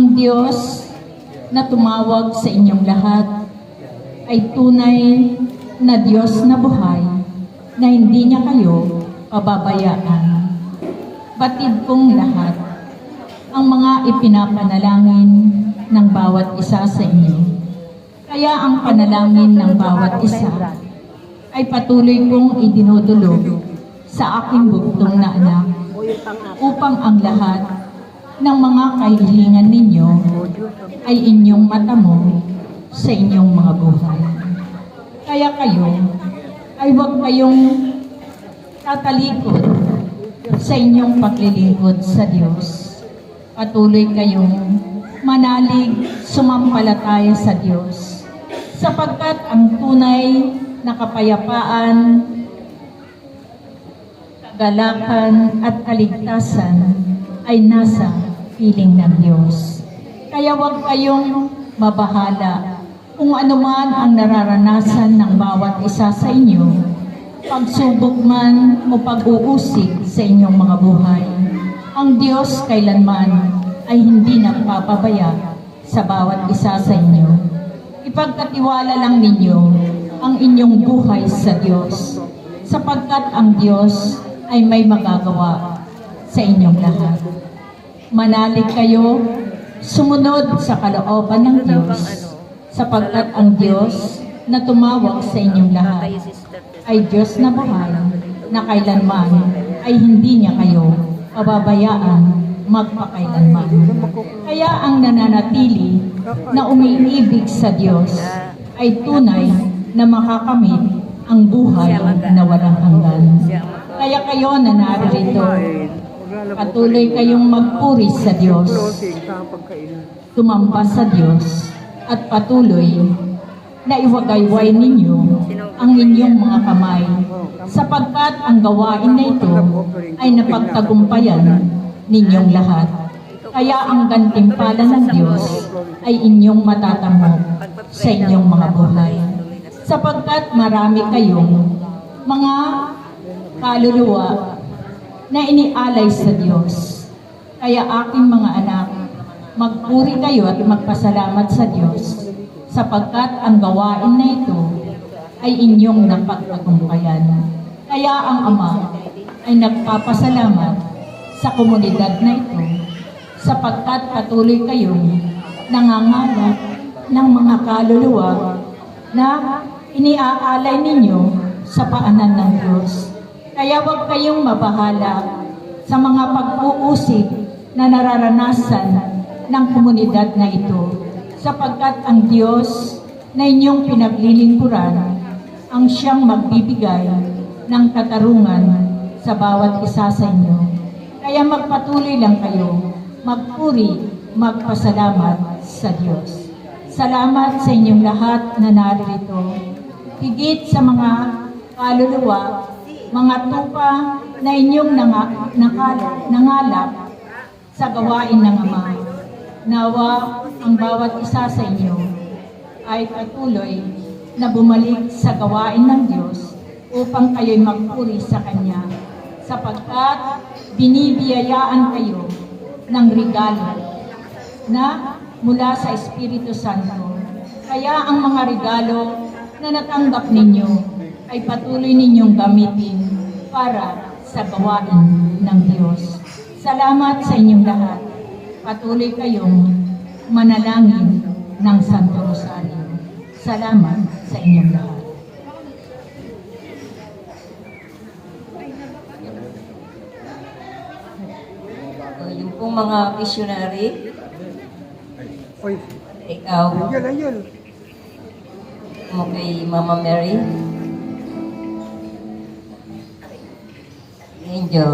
Ang Diyos na tumawag sa inyong lahat ay tunay na Diyos na buhay na hindi niya kayo pababayaan. Batid kong lahat ang mga ipinapanalangin ng bawat isa sa inyo. Kaya ang panalangin ng bawat isa ay patuloy kong idinudulog sa aking bugtong na anak upang ang lahat ng mga kahilingan ninyo ay inyong matamo sa inyong mga buhay. Kaya kayo ay huwag kayong tatalikod sa inyong paglilingkod sa Diyos. Patuloy kayong manalig, sumampalataya sa Diyos, sapagkat ang tunay na kapayapaan, kagalakan at kaligtasan ay nasa piling ng Diyos. Kaya huwag kayong mabahala kung anuman ang nararanasan ng bawat isa sa inyo, pagsubok man o pag-uusig sa inyong mga buhay. Ang Diyos kailanman ay hindi nagpapabaya sa bawat isa sa inyo. Ipagkatiwala lang ninyo ang inyong buhay sa Diyos, sapagkat ang Diyos ay may magagawa sa inyong lahat. Manalig kayo, sumunod sa kalooban ng Diyos, sapagkat ang Diyos na tumawag sa inyong lahat ay Diyos na buhay na kailanman ay hindi niya kayo pababayaan magpakailanman. Kaya ang nananatili na umiibig sa Diyos ay tunay na makakamit ang buhay na walang hanggan. Kaya kayo na narito, patuloy kayong magpuri sa Diyos, tumamba sa Diyos, at patuloy na iwagayway ninyo ang inyong mga kamay, sapagkat ang gawain na ito ay napagtagumpayan ninyong lahat. Kaya ang gantimpala ng Diyos ay inyong matatamog sa inyong mga buhay, sapagkat marami kayong mga kaluluwa na inialay sa Diyos. Kaya aking mga anak, magpuri kayo at magpasalamat sa Diyos, sapagkat ang gawain na ito ay inyong napagtagumpayan. Kaya ang Ama ay nagpapasalamat sa komunidad na ito, sapagkat patuloy kayong nangangalap ng mga kaluluwa na iniaalay ninyo sa paanan ng Diyos. Kaya huwag kayong mabahala sa mga pag-uusig na nararanasan ng komunidad na ito, sapagkat ang Diyos na inyong pinaglilingkuran ang siyang magbibigay ng katarungan sa bawat isa sa inyo. Kaya magpatuloy lang kayo, magpuri, magpasalamat sa Diyos. Salamat sa inyong lahat na narito. Higit sa mga kaluluwa, mga tupa na inyong nangalap sa gawain ng Ama. Nawa ang bawat isa sa inyo ay patuloy na bumalik sa gawain ng Diyos upang kayo'y magpuri sa Kanya, sapagkat binibiyayaan kayo ng regalo na mula sa Espiritu Santo. Kaya ang mga regalo na natanggap ninyo ay patuloy ninyong gamitin para sa gawain ng Diyos. Salamat sa inyong lahat. Patuloy kayong manalangin ng Santo Rosario. Salamat sa inyong lahat. Yung pong mga missionary, ikaw, mo kay Mama Mary, Angel,